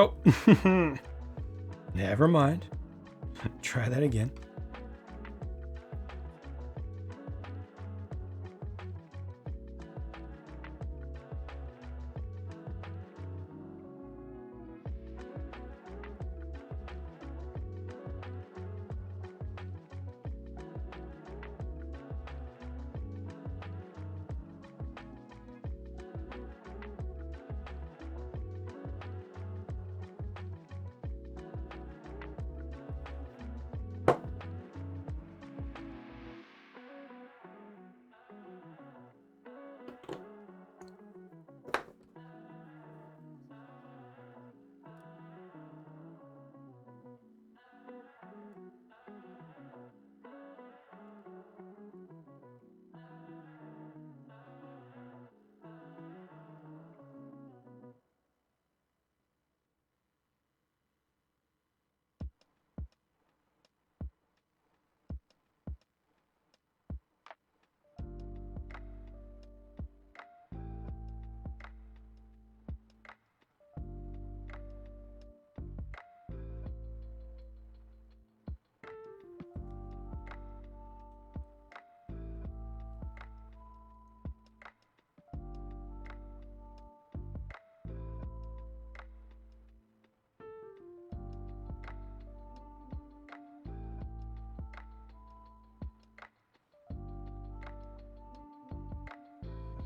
Oh, never mind. Try that again.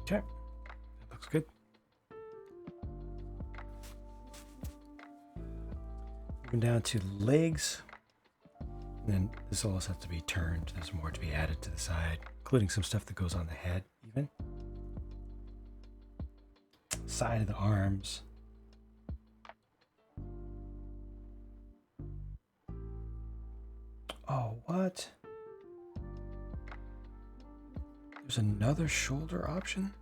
Okay, that looks good. Moving down to legs. And then this all has to be turned. There's more to be added to the side, including some stuff that goes on the head, even. Side of the arms. Oh, what? There's another shoulder option?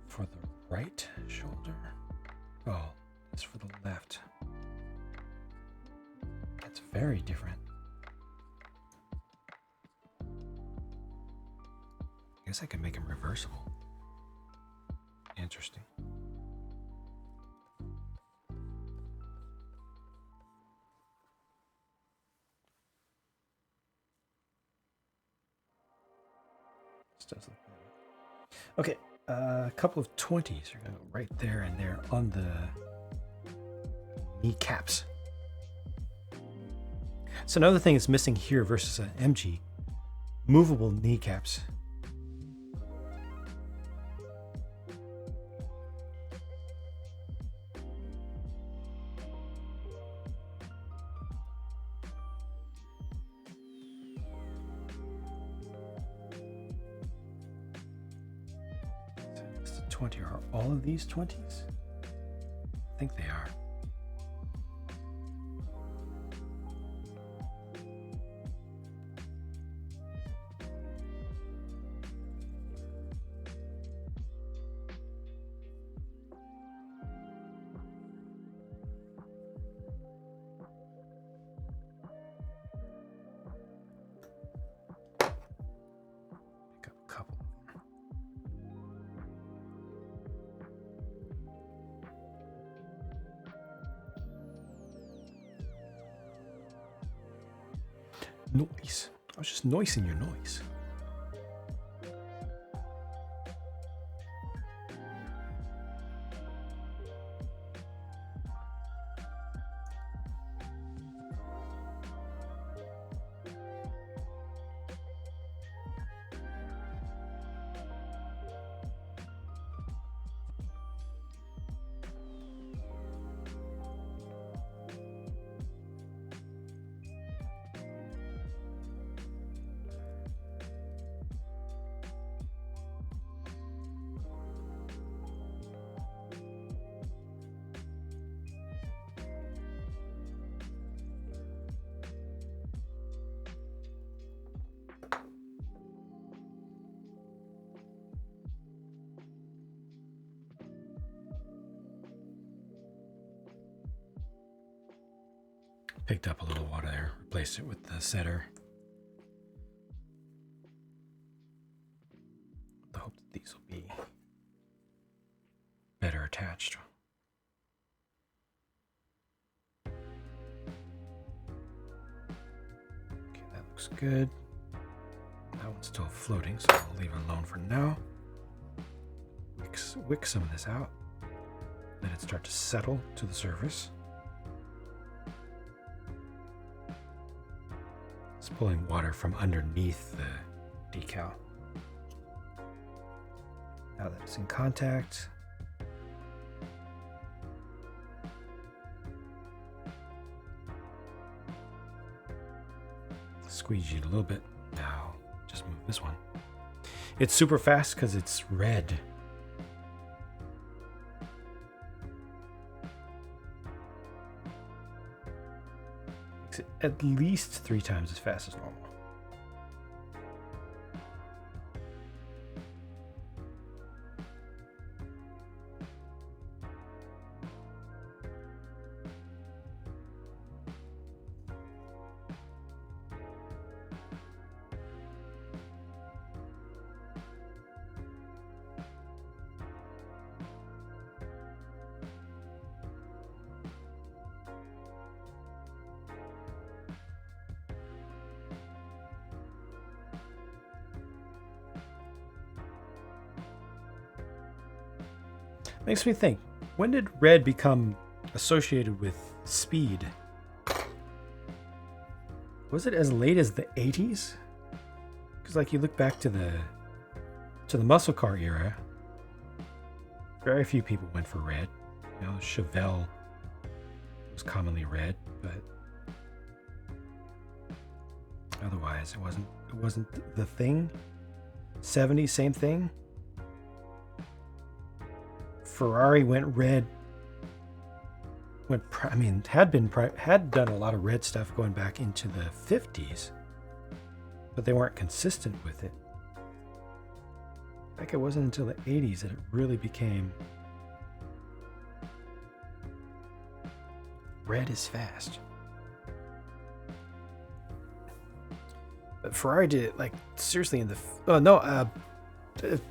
For the right shoulder? Oh, it's for the left. That's very different. I guess I could make them reversible. Interesting. This does look better. Okay, a couple of 20s are going to go right there and there on the kneecaps. So another thing that's missing here versus an MG, movable kneecaps. So 20, are all of these 20s? I think they are. Noise. I was just noising your noise. Picked up a little water there, replaced it with the setter. these will be better attached. Okay, that looks good. That one's still floating, so we'll leave it alone for now. Wick some of this out. Let it start to settle to the surface. It's pulling water from underneath the decal. Now that it's in contact, squeegee it a little bit. Now just move this one. It's super fast because it's red. Makes it at least 3 times as fast as normal. Makes me think, when did red become associated with speed? Was it as late as the 80s? Because like you look back to the muscle car era, very few people went for red. You know, Chevelle was commonly red, but otherwise it wasn't the thing. 70s, same thing. Ferrari went red. Had done a lot of red stuff going back into the 50s, but they weren't consistent with it. Like it wasn't until the 80s that it really became red is fast. But Ferrari did it like seriously in the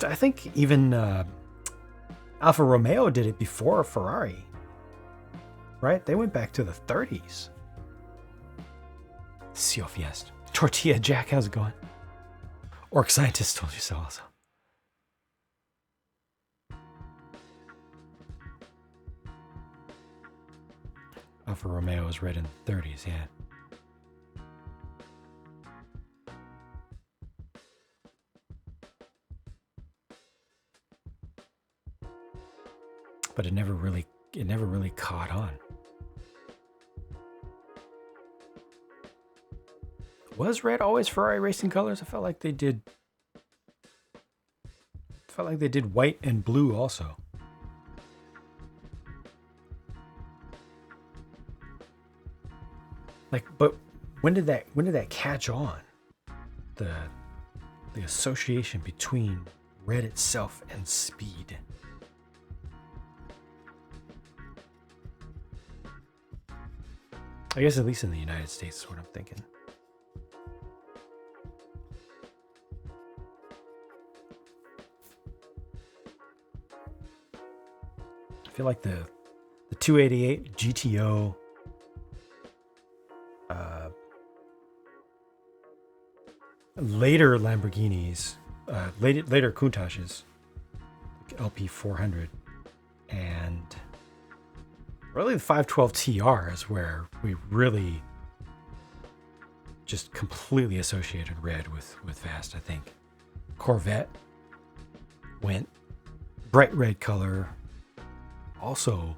I think even Alfa Romeo did it before Ferrari, right? They went back to the 30s. Seal Fiesta. Tortilla Jack, how's it going? Orc Scientist told you so also. Alfa Romeo was red in the 30s, yeah. But it never really caught on. Was red always Ferrari racing colors? I felt like they did white and blue also. Like, but when did that catch on? The association between red itself and speed. I guess at least in the United States is what I'm thinking. I feel like the 288 GTO later Lamborghinis, later Countaches, like LP 400, and really the 512 TR is where we really just completely associated red with fast, I think. Corvette went bright red color. Also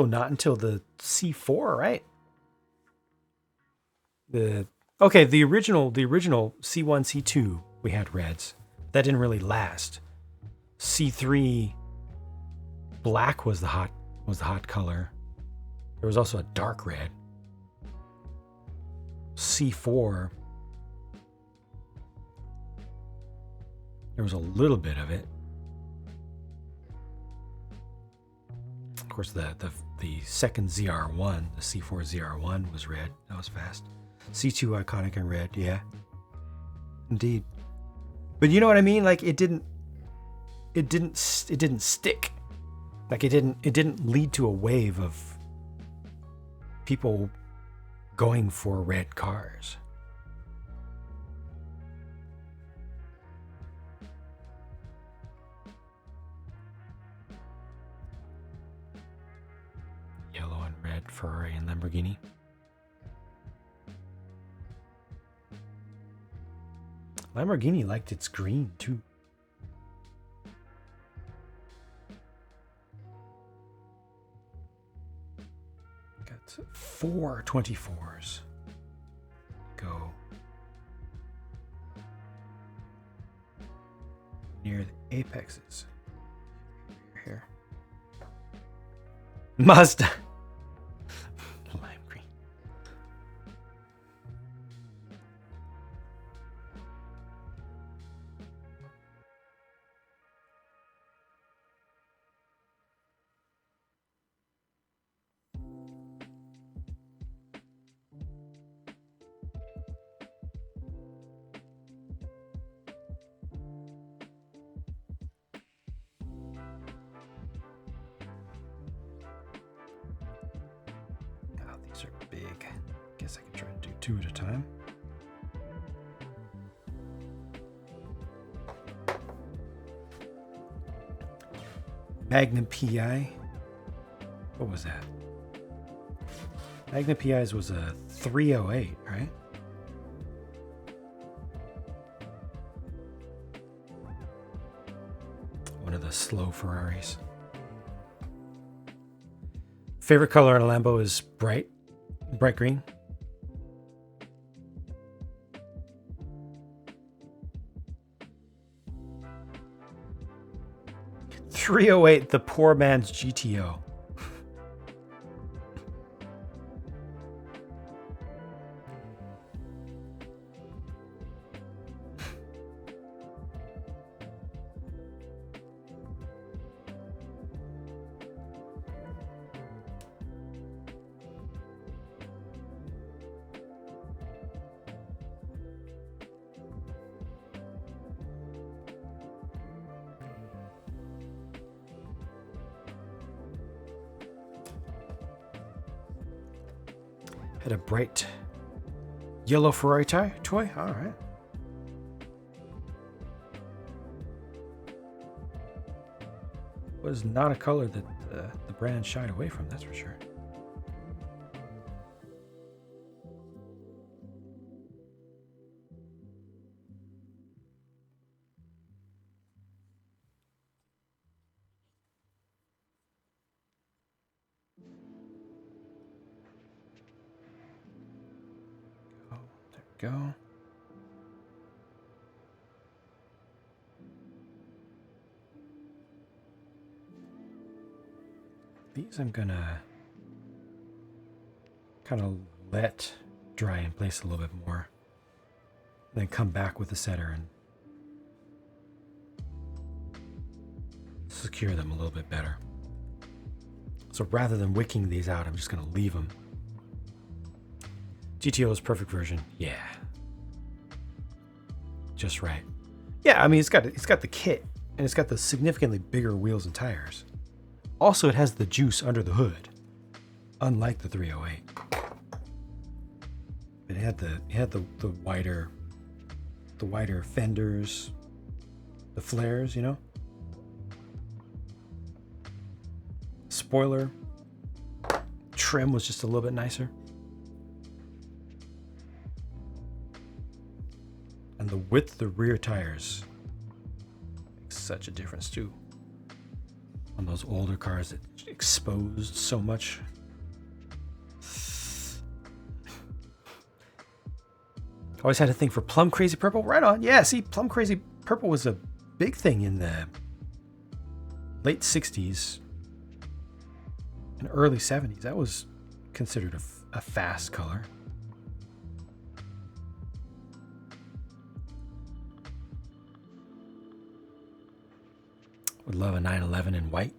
not until the C4, right? The original C1, C2, we had reds. That didn't really last. C3 black was the hot color. There was also a dark red. C4, there was a little bit of it. Of course, the second ZR1, the C4 ZR1 was red. That was fast. C2 iconic and red, yeah. Indeed. But you know what I mean? Like it didn't stick. Like it didn't lead to a wave of people going for red cars. Yellow and red Ferrari and Lamborghini. Lamborghini liked its green too. Got 4 24s. Go near the apexes. Here. Mazda. Lime green. These are big. Guess I can try to do 2 at a time. Magnum PI. What was that? Magnum PI's was a 308, right? One of the slow Ferraris. Favorite color on a Lambo is bright green. .308, the poor man's GTO. Had a bright yellow Ferrari toy. All right. Was not a color that the brand shied away from, that's for sure. Go. These I'm gonna kind of let dry in place a little bit more, then come back with the setter and secure them a little bit better. So rather than wicking these out, I'm just gonna leave them. GTO's perfect version, yeah, just right. Yeah, I mean it's got the kit and it's got the significantly bigger wheels and tires. Also, it has the juice under the hood, unlike the 308. It had the wider fenders, the flares, you know. Spoiler trim was just a little bit nicer. And the width of the rear tires makes such a difference too. On those older cars that exposed so much. Always had a thing for plum crazy purple. Right on. Yeah, see, plum crazy purple was a big thing in the late 60s and early 70s. That was considered a fast color. Would love a 911 in white.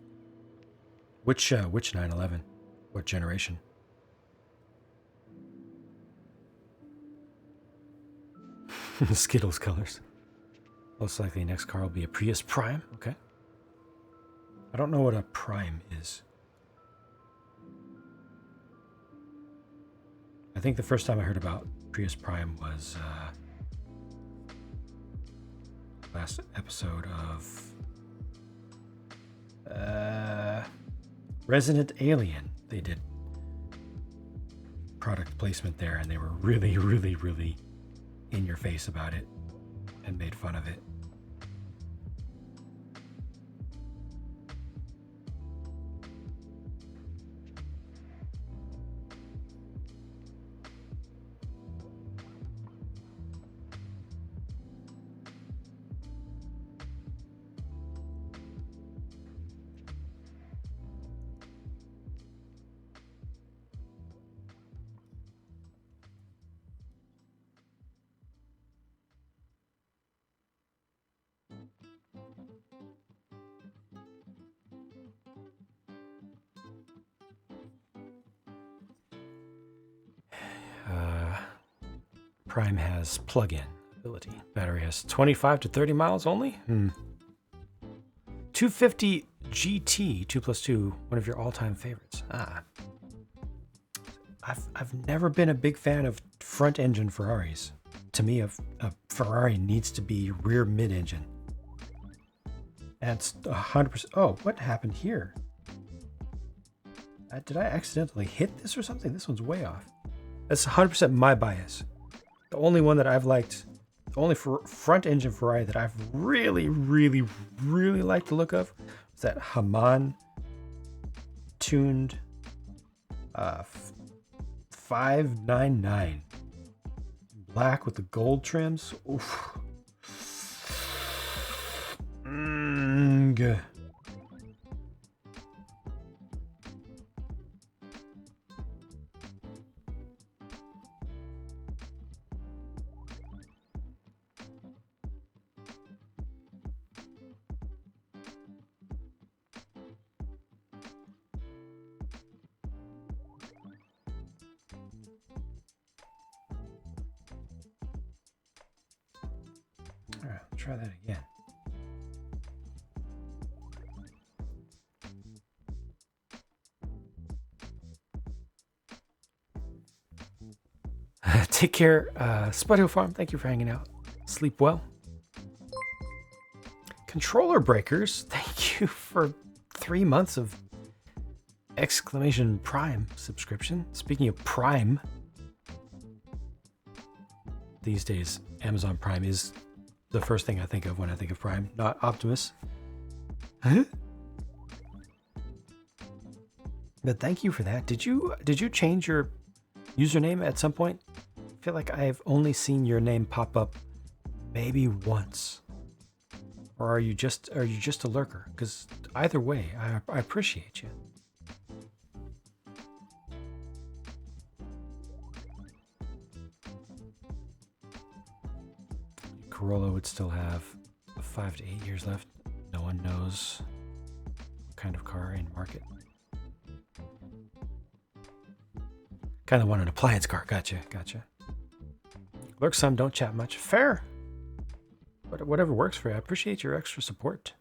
Which 911? What generation? Skittles colors. Most likely next car will be a Prius Prime. Okay. I don't know what a Prime is. I think the first time I heard about Prius Prime was last episode of Resident Alien. They did product placement there, and they were really, really, really in your face about it and made fun of it. Prime has plug-in ability. Battery has 25 to 30 miles only. 250 GT 2+2, one of your all-time favorites. I've never been a big fan of front-engine Ferraris. To me, a Ferrari needs to be rear mid-engine. And it's 100%. Oh, what happened here? Did I accidentally hit this or something? This one's way off. That's 100% my bias. The only one that I've liked, the only front engine Ferrari that I've really, really, really liked the look of is that Hamann tuned 599. Black with the gold trims. Oof. Good. All right, try that again. Take care, Spud Hill Farm. Thank you for hanging out. Sleep well. Controller Breakers. Thank you for 3 months of exclamation Prime subscription. Speaking of Prime, these days Amazon Prime is the first thing I think of when I think of Prime, not Optimus. Huh? But thank you for that. Did you change your username at some point? I feel like I've only seen your name pop up maybe once. Or are you just a lurker? Because either way, I appreciate you. Corolla would still have 5 to 8 years left. No one knows what kind of car in market. Kind of want an appliance car. Gotcha. Lurk some, don't chat much. Fair. But whatever works for you. I appreciate your extra support.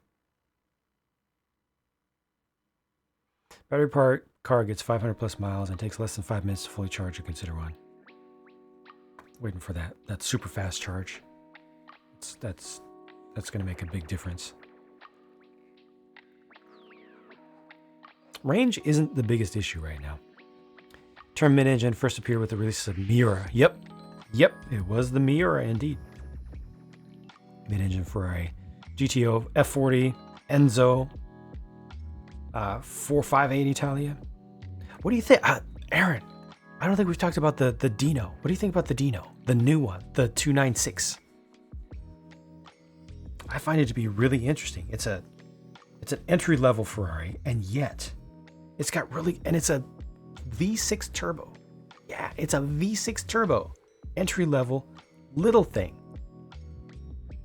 Battery powered car gets 500 plus miles and takes less than 5 minutes to fully charge or consider one. Waiting for that super fast charge. That's going to make a big difference. Range isn't the biggest issue right now. Term mid-engine first appeared with the release of Miura. Yep, it was the Miura indeed. Mid-engine Ferrari, GTO, F40, Enzo, 4580 Italia. What do you think? Aaron, I don't think we've talked about the Dino. What do you think about the Dino? The new one, the 296. I find it to be really interesting. It's an entry-level Ferrari, and yet it's got it's a V6 turbo. Yeah, it's a V6 turbo. Entry-level, little thing.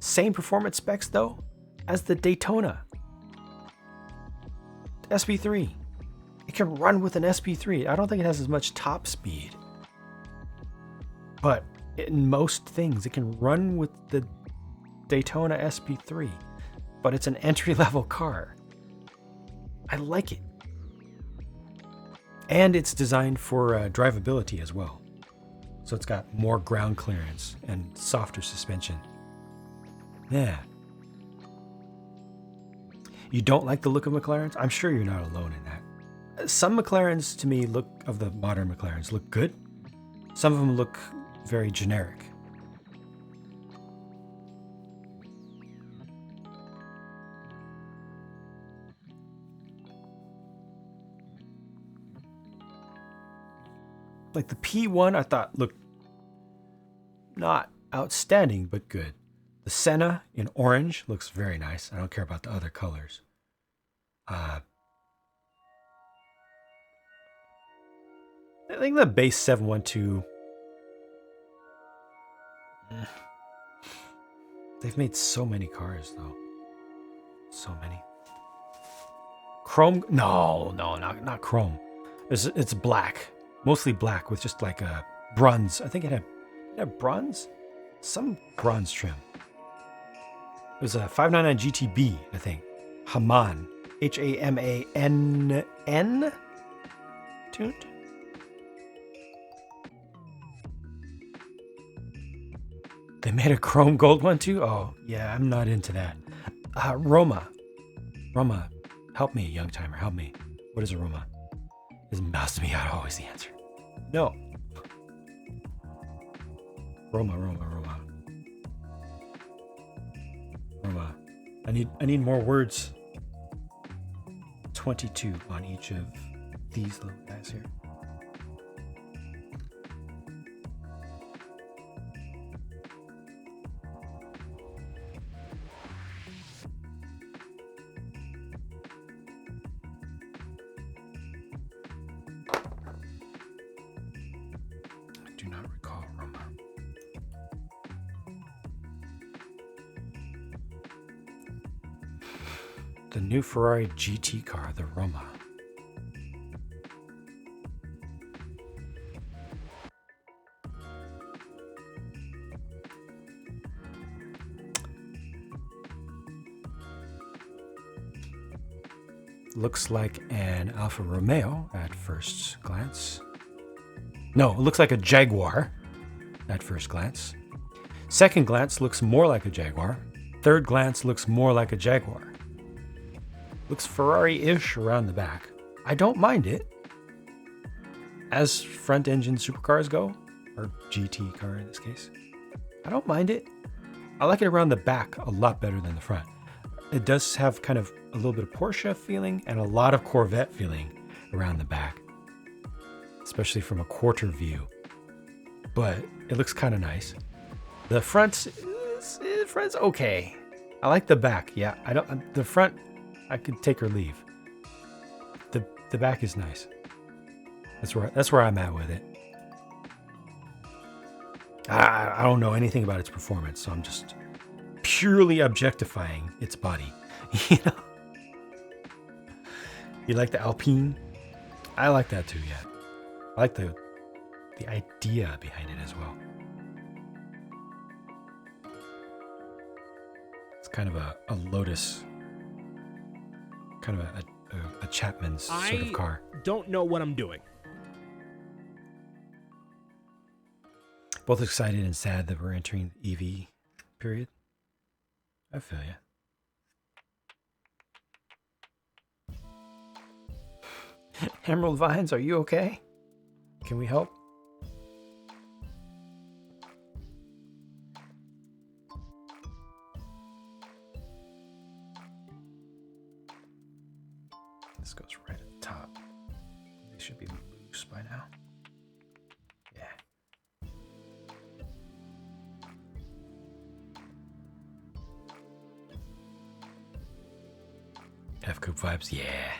Same performance specs, though, as the Daytona SP3. It can run with an SP3. I don't think it has as much top speed. But in most things, it can run with the Daytona SP3, but it's an entry-level car. I like it. And it's designed for drivability as well. So it's got more ground clearance and softer suspension. Yeah. You don't like the look of McLarens? I'm sure you're not alone in that. Some McLarens, to me, of the modern McLarens, look good. Some of them look very generic. Like the P1, I thought looked not outstanding, but good. The Senna in orange looks very nice. I don't care about the other colors. I think the base 712. They've made so many cars, though. So many. Chrome? No, not chrome. It's black. Mostly black with just like a bronze. I think it had bronze? Some bronze trim. It was a 599 GTB, I think. Haman. Hamann? Tuned? They made a chrome gold one too? Oh, yeah, I'm not into that. Roma. Roma, help me, young timer, help me. What is a Roma? Is mouse to me out always the answer? No. Roma. I need more words. 22 on each of these little guys here. I do not recall Roma. The new Ferrari GT car, the Roma. Looks like an Alfa Romeo at first glance. No, it looks like a Jaguar at first glance. Second glance looks more like a Jaguar. Third glance looks more like a Jaguar. Looks Ferrari-ish around the back. I don't mind it. As front-engine supercars go, or GT car in this case, I don't mind it. I like it around the back a lot better than the front. It does have kind of a little bit of Porsche feeling and a lot of Corvette feeling around the back, especially from a quarter view. But it looks kind of nice. The front's okay. I like the back. Yeah, the front I could take or leave. The back is nice. That's where I'm at with it. I don't know anything about its performance, so I'm just purely objectifying its body. You know? You like the Alpine? I like that too, yeah. I like the idea behind it as well. It's kind of a Lotus, kind of a Chapman's sort of car. I don't know what I'm doing. Both excited and sad that we're entering EV period. I feel you. Emerald Vines, are you okay? Can we help? This goes right at the top. They should be loose by now. Yeah. F-Coupe vibes, yeah.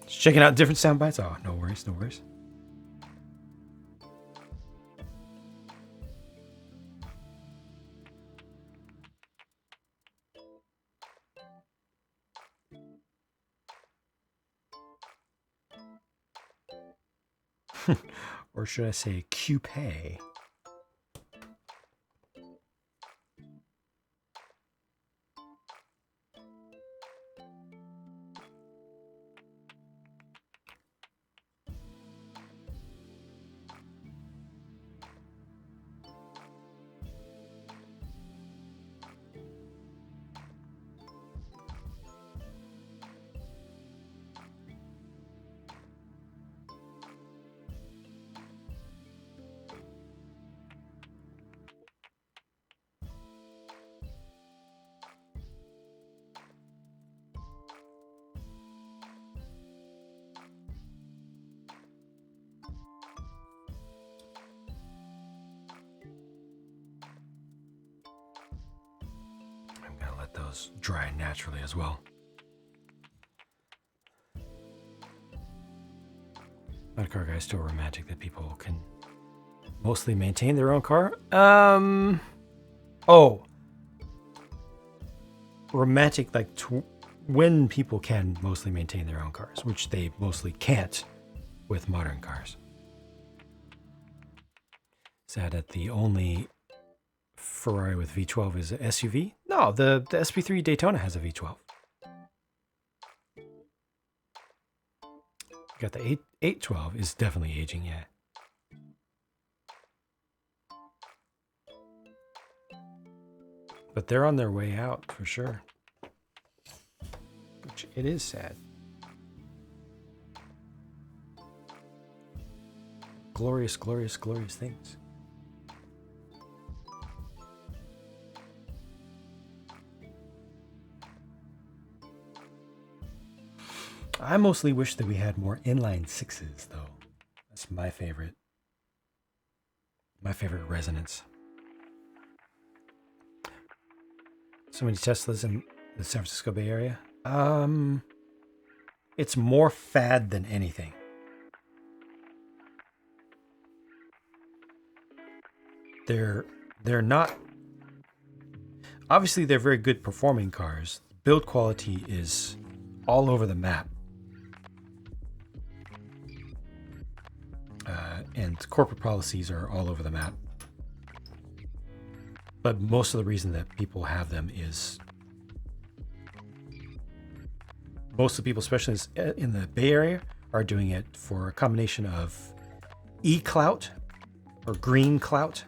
Just checking out different sound bites. Oh, no worries, no worries. Or should I say coupe? Gonna let those dry naturally as well. Not a car guy, still romantic that people can mostly maintain their own car. Oh, romantic like when people can mostly maintain their own cars, which they mostly can't with modern cars. Sad that the only Ferrari with V12 is an SUV. No, the SP3 Daytona has a V12. Got the 812 is definitely aging, yeah. But they're on their way out for sure. Which it is sad. Glorious, glorious, glorious things. I mostly wish that we had more inline sixes, though. That's my favorite. My favorite resonance. So many Teslas in the San Francisco Bay Area. It's more fad than anything. They're not. Obviously, they're very good performing cars. Build quality is all over the map. And corporate policies are all over the map. But most of the reason that people have them is most of the people, especially in the Bay Area, are doing it for a combination of e-clout or green clout,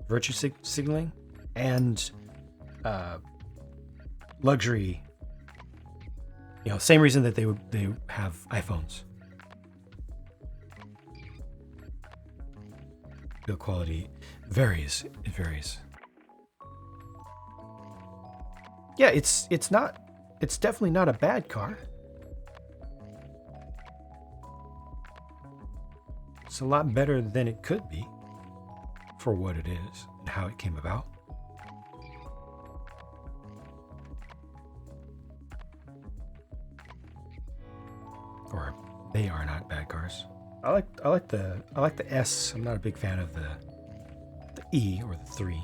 virtue signaling, and luxury. You know, same reason that they have iPhones. Build quality varies. It varies. Yeah, it's definitely not a bad car. It's a lot better than it could be for what it is and how it came about. Or they are not bad cars. I like the S. I'm not a big fan of the E or the 3.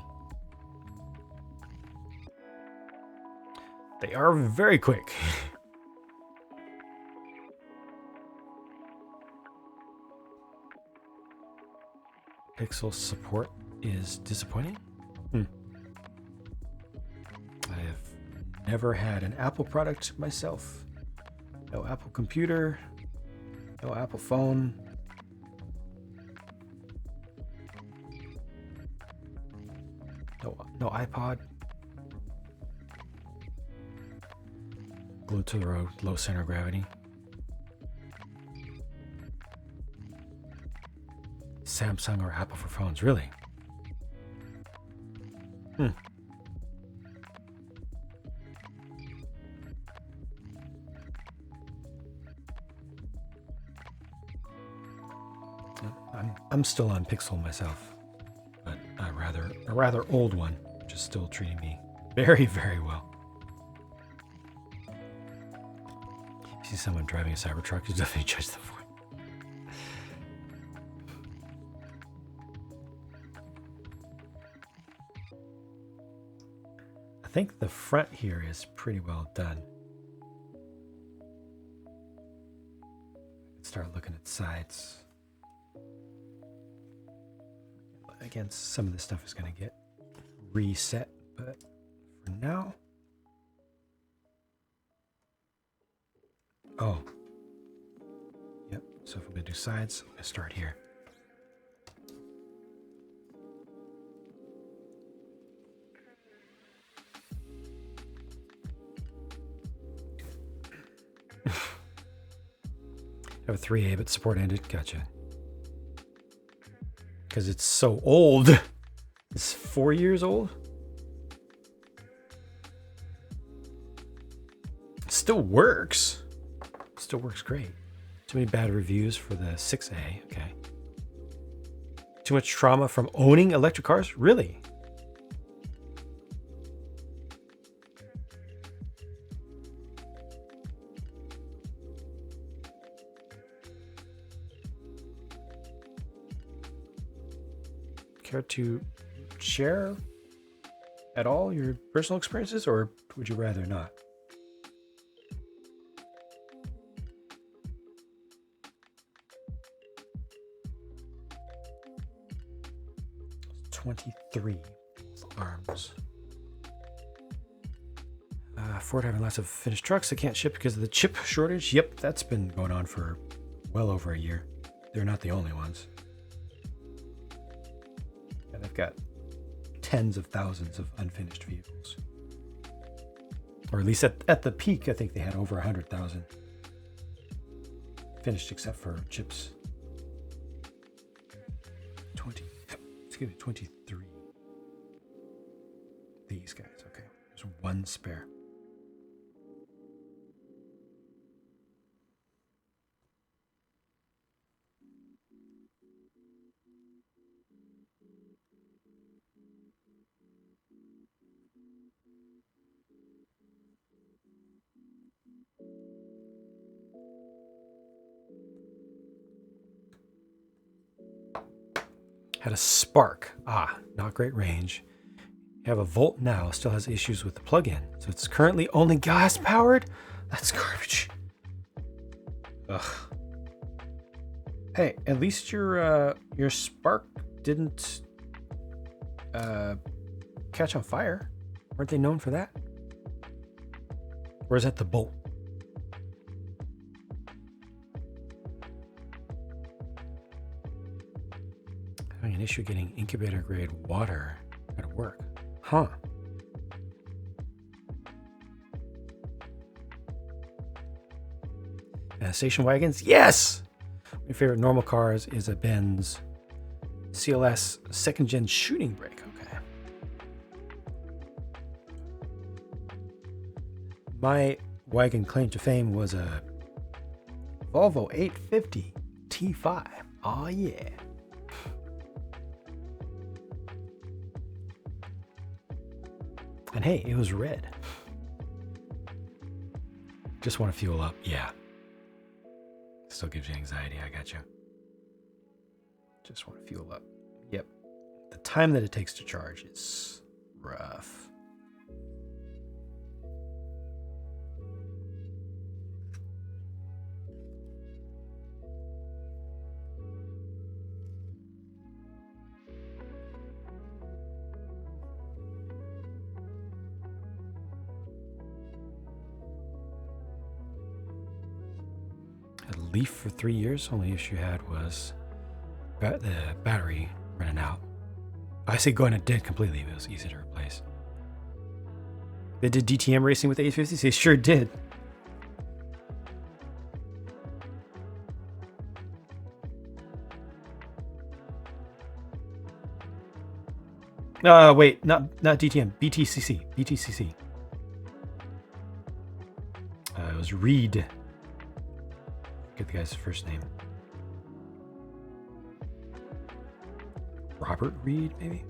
They are very quick. Pixel support is disappointing. I have never had an Apple product myself. No Apple computer. No Apple phone. No iPod. Glued to the road, low center of gravity. Samsung or Apple for phones, really? I'm still on Pixel myself, but a rather old one, which is still treating me very, very well. You see someone driving a Cybertruck, you definitely judge them for it. I think the front here is pretty well done. Start looking at sides. Again, some of this stuff is going to get reset, but for now. Oh. Yep. So if I'm going to do sides, I'm going to start here. I have a 3A, but support ended. Gotcha. Because it's so old. It's 4 years old. Still works. Still works great. Too many bad reviews for the 6A. Okay. Too much trauma from owning electric cars? Really? Care to share at all your personal experiences, or would you rather not? $23 arms. Ford having lots of finished trucks that can't ship because of the chip shortage. Yep, that's been going on for well over a year. They're not the only ones. And they've got tens of thousands of unfinished vehicles. Or at least at the peak, I think they had over 100,000 finished except for chips. 23. These guys, okay. There's one spare. Had a spark. Not great range. You have a Volt now, still has issues with the plug-in. So it's currently only gas powered? That's garbage. Ugh. Hey, at least your spark didn't catch on fire. Weren't they known for that? Or is that the Bolt? Having an issue getting incubator grade water at work. Huh. Station wagons? Yes! My favorite normal cars is a Benz CLS second gen shooting brake. Okay. My wagon claim to fame was a Volvo 850 T5. Oh yeah. And hey, it was red. Just want to fuel up. Yeah. Still gives you anxiety. I got you. Just want to fuel up. Yep. The time that it takes to charge is rough. Leaf for 3 years. Only issue had was the battery running out. I say going dead completely. It was easy to replace. They did DTM racing with the 850s. They sure did. Wait, not DTM. BTCC. BTCC. It was Reed. Get the guy's first name. Robert Reed, maybe?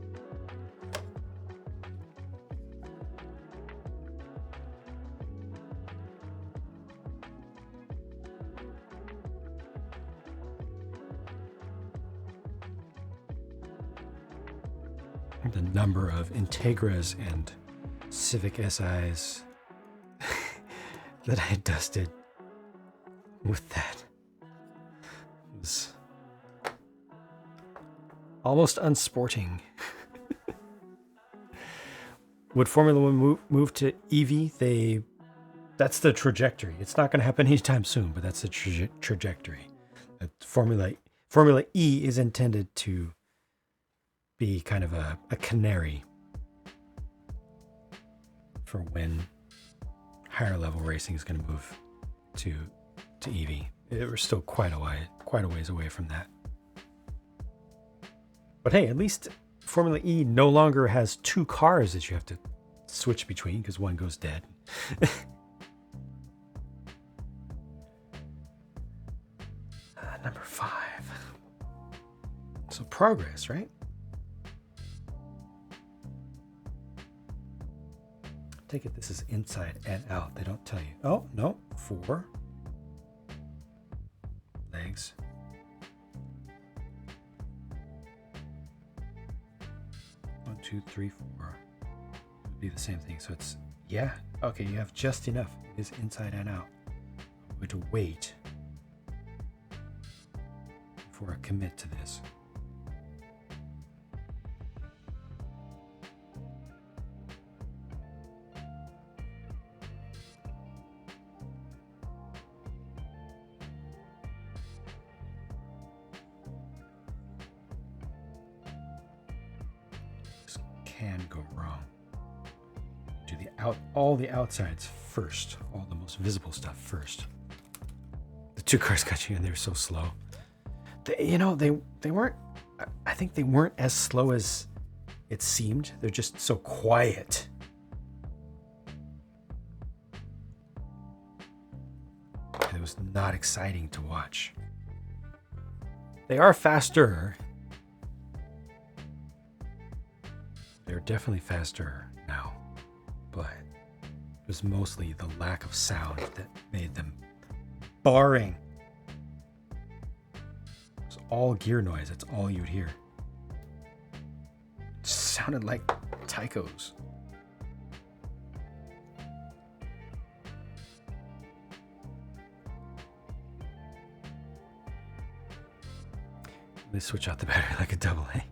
The number of Integras and Civic SIs that I dusted with that was almost unsporting. Would Formula One move to EV? That's the trajectory. It's not going to happen anytime soon, but that's the trajectory. Formula E is intended to be kind of a canary for when higher level racing is going to move to EV. We're still quite a ways away from that. But hey, at least Formula E no longer has two cars that you have to switch between because one goes dead. Number 5. So progress, right? Take it this is inside and out. They don't tell you. Oh, no. 4 legs. 2, 3, 4. Would be the same thing. So it's, yeah. Okay, you have just enough. It is inside and out. I'm going to wait before I commit to this. Can go wrong. Do all the outsides first, all the most visible stuff first. The two cars got you, and they're so slow. They weren't. I think they weren't as slow as it seemed. They're just so quiet. It was not exciting to watch. They are faster. They're definitely faster now, but it was mostly the lack of sound that made them barring. It was all gear noise. That's all you'd hear. It sounded like Tychos. They switch out the battery like a AA.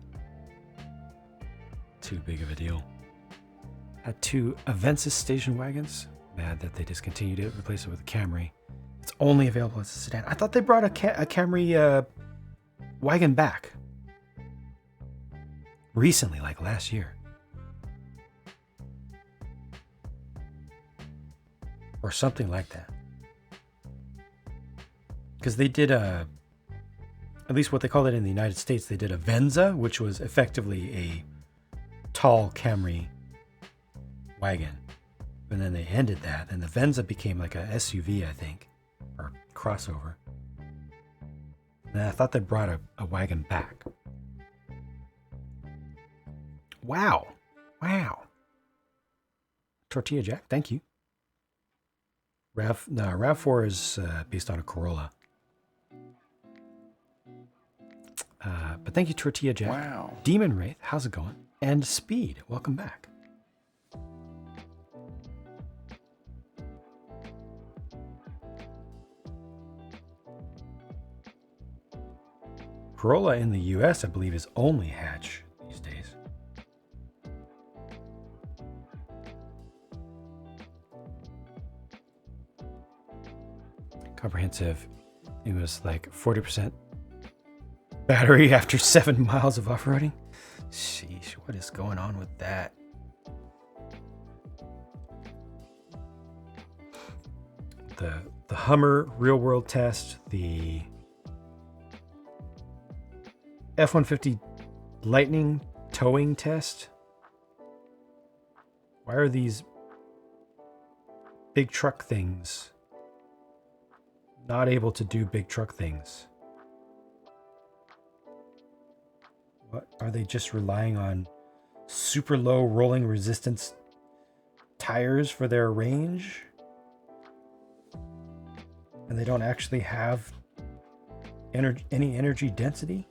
Too big of a deal. Had two Avensis station wagons. Mad that they discontinued it, replaced it with a Camry. It's only available as a sedan. I thought they brought a Camry wagon back recently, like last year, or something like that. Because they did at least what they call it in the United States, they did a Venza, which was effectively a tall Camry wagon, and then they ended that, and the Venza became like a SUV, I think, or crossover. And I thought they brought a wagon back. Wow. Tortilla Jack, thank you. RAV4 is based on a Corolla. But thank you, Tortilla Jack. Wow. Demon Wraith, how's it going? And Speed, welcome back. Corolla in the US, I believe, is only hatch these days. Comprehensive, it was like 40% battery after 7 miles of off-roading. Sheesh, what is going on with that? The Hummer real-world test, the F-150 Lightning towing test. Why are these big truck things not able to do big truck things? What, are they just relying on super low rolling resistance tires for their range? And they don't actually have any energy density?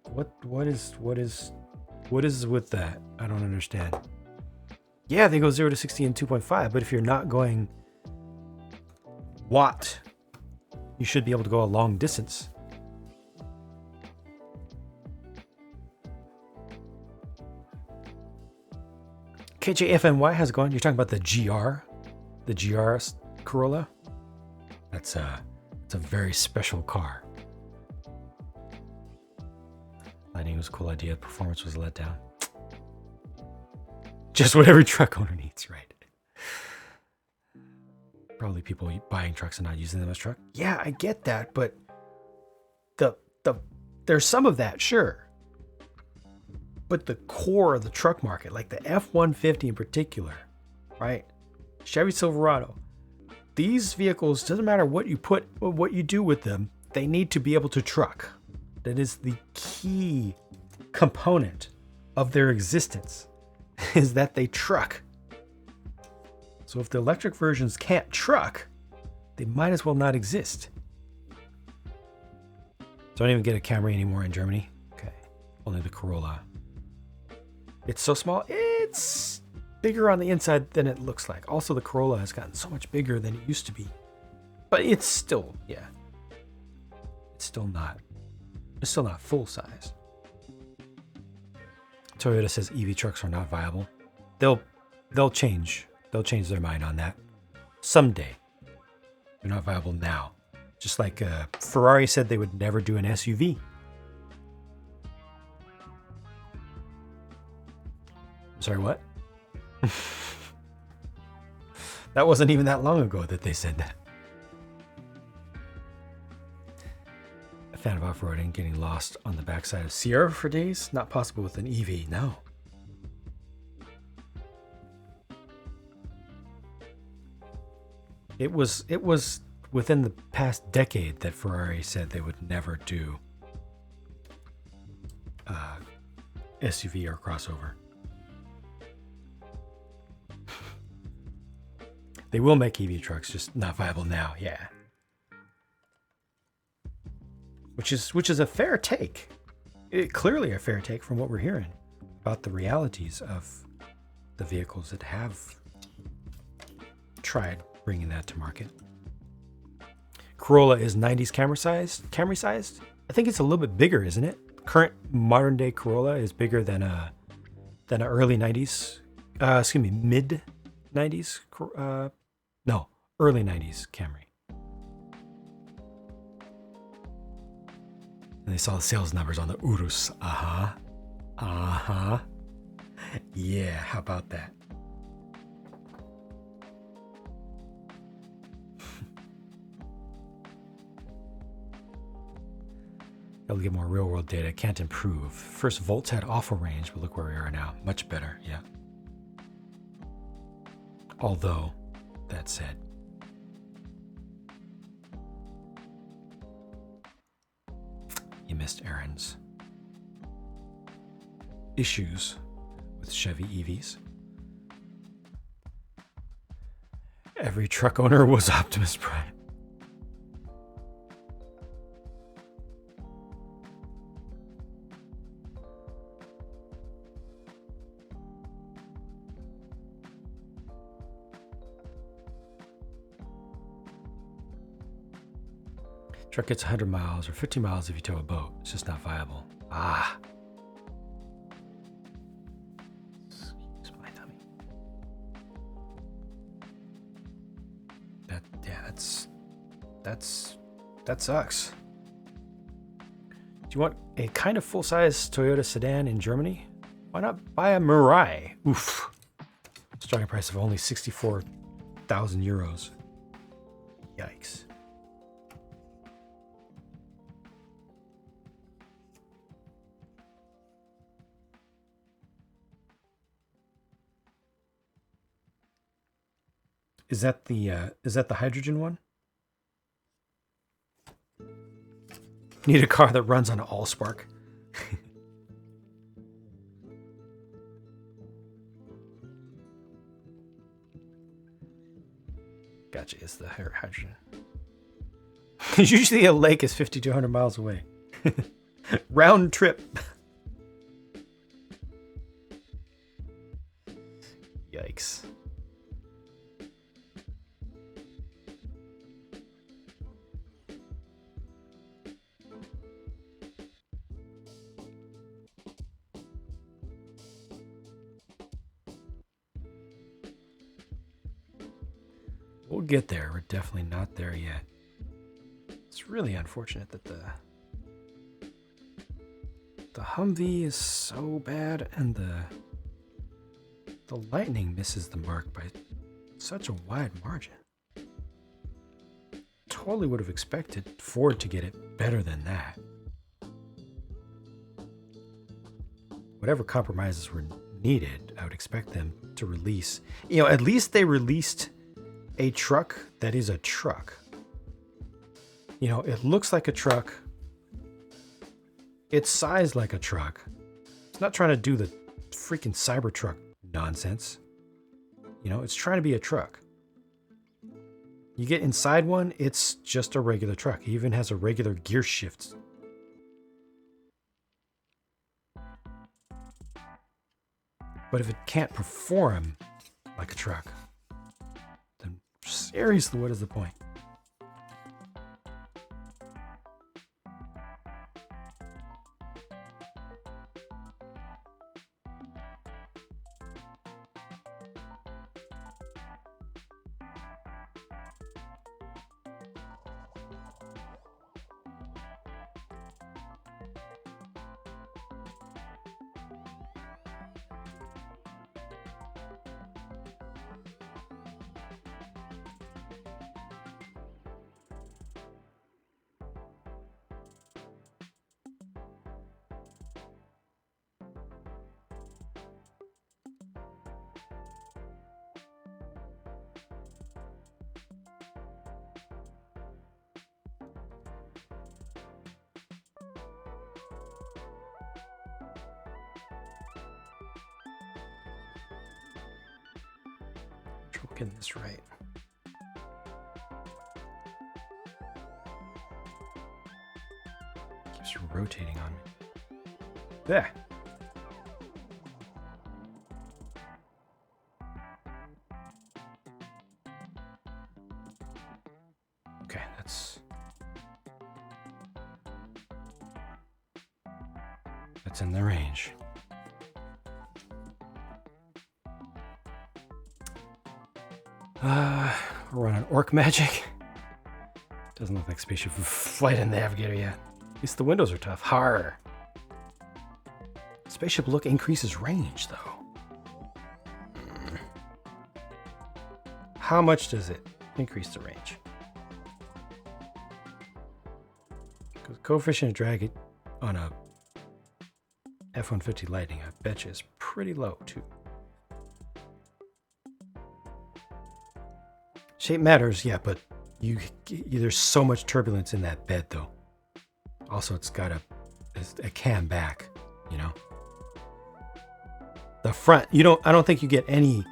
What is with that? I don't understand. Yeah, they go 0 to 60 in 2.5, but if you're not going watt, you should be able to go a long distance. KJFNY, how's it going? You're talking about the GR Corolla? It's a very special car. Lighting was a cool idea. Performance was a letdown. Just what every truck owner needs, right? Probably people buying trucks and not using them as truck. Yeah, I get that, but there's some of that, sure. But the core of the truck market, like the F-150 in particular, right? Chevy Silverado. These vehicles, doesn't matter what you do with them, they need to be able to truck. That is the key component of their existence, is that they truck. So if the electric versions can't truck, they might as well not exist. Don't even get a Camry anymore in Germany. Okay. Only the Corolla. It's so small, it's bigger on the inside than it looks like. Also, the Corolla has gotten so much bigger than it used to be. But it's still, yeah. It's still not full size. Toyota says EV trucks are not viable. They'll change. They'll change their mind on that someday. They're not viable now. Just like Ferrari said they would never do an SUV. Sorry, what? That wasn't even that long ago that they said that. A fan of off-roading, getting lost on the backside of Sierra for days? Not possible with an EV, no. It was within the past decade that Ferrari said they would never do SUV or crossover. They will make EV trucks, just not viable now. Yeah, which is a fair take. Clearly a fair take from what we're hearing about the realities of the vehicles that have tried bringing that to market. Corolla is 90s Camry sized. I think it's a little bit bigger, isn't it? Current modern day Corolla is bigger than a early 90s. Mid 90s. No, early 90s Camry. And they saw the sales numbers on the Urus. Yeah, how about that? Gotta get more real world data. Can't improve. First Volts had awful range, but look where we are now. Much better, yeah. Although, that said, you missed Aaron's issues with Chevy EVs. Every truck owner was Optimus Prime. Truck gets 100 miles or 50 miles if you tow a boat. It's just not viable. Excuse my tummy. That sucks. Do you want a kind of full-size Toyota sedan in Germany? Why not buy a Mirai? Oof. Starting price of only 64,000 euros. Yikes. Is that the hydrogen one? Need a car that runs on Allspark. Gotcha, it's the hydrogen. Usually a lake is 50 to 100 miles away. Round trip. Yikes. We'll get there. We're definitely not there yet. It's really unfortunate that the Humvee is so bad and the Lightning misses the mark by such a wide margin. Totally would have expected Ford to get it better than that. Whatever compromises were needed, I would expect them to release. At least they released a truck that is a truck. It looks like a truck. It's sized like a truck. It's not trying to do the freaking Cybertruck nonsense. It's trying to be a truck. You get inside one, it's just a regular truck. It even has a regular gear shift. But if it can't perform like a truck, then seriously, what is the point? Getting this right. Keeps rotating on me. There. Okay, that's in the range. We're running orc magic. Doesn't look like Spaceship Flight and Navigator yet. At least the windows are tough. Har. Spaceship look increases range, though. How much does it increase the range? Because coefficient of drag on a F-150 Lightning, I bet you, is pretty low, too. Shape matters, yeah, but there's so much turbulence in that bed, though. Also, it's got a cam back, you know. The front, I don't think you get any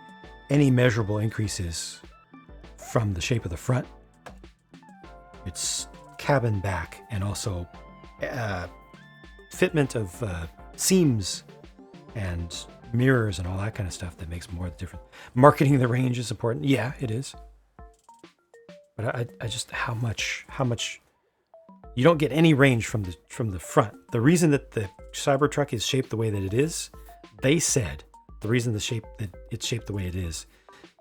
measurable increases from the shape of the front. It's cabin back and also fitment of seams and mirrors and all that kind of stuff that makes more different. Marketing the range is important. Yeah, it is. But I just how much you don't get any range from the front. The reason that the Cybertruck is shaped the way that it is, they said the reason it's shaped the way it is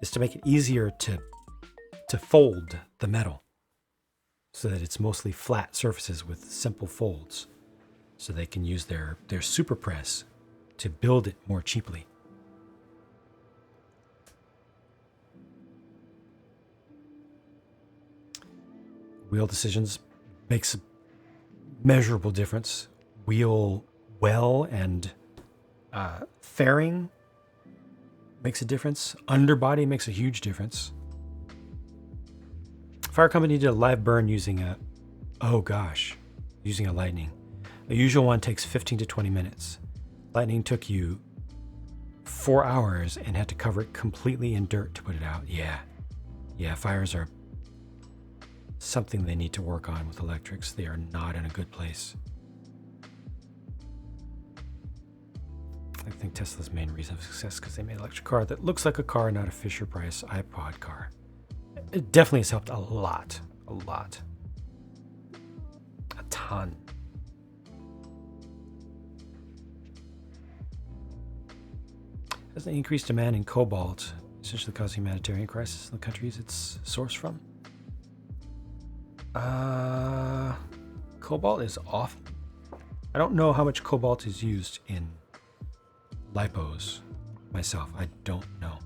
to make it easier to fold the metal, so that it's mostly flat surfaces with simple folds, so they can use their super press to build it more cheaply. Wheel decisions makes a measurable difference. Wheel well and fairing makes a difference. Underbody makes a huge difference. Fire company did a live burn using a Lightning. A usual one takes 15 to 20 minutes. Lightning took you 4 hours and had to cover it completely in dirt to put it out. Yeah, fires are something they need to work on with electrics. They are not in a good place. I think Tesla's main reason of success is because they made an electric car that looks like a car, not a Fisher-Price iPod car. It definitely has helped a lot. A ton. Has an increased demand in cobalt, essentially causing humanitarian crisis in the countries it's sourced from. Cobalt is off. I don't know how much cobalt is used in lipos myself. I don't know.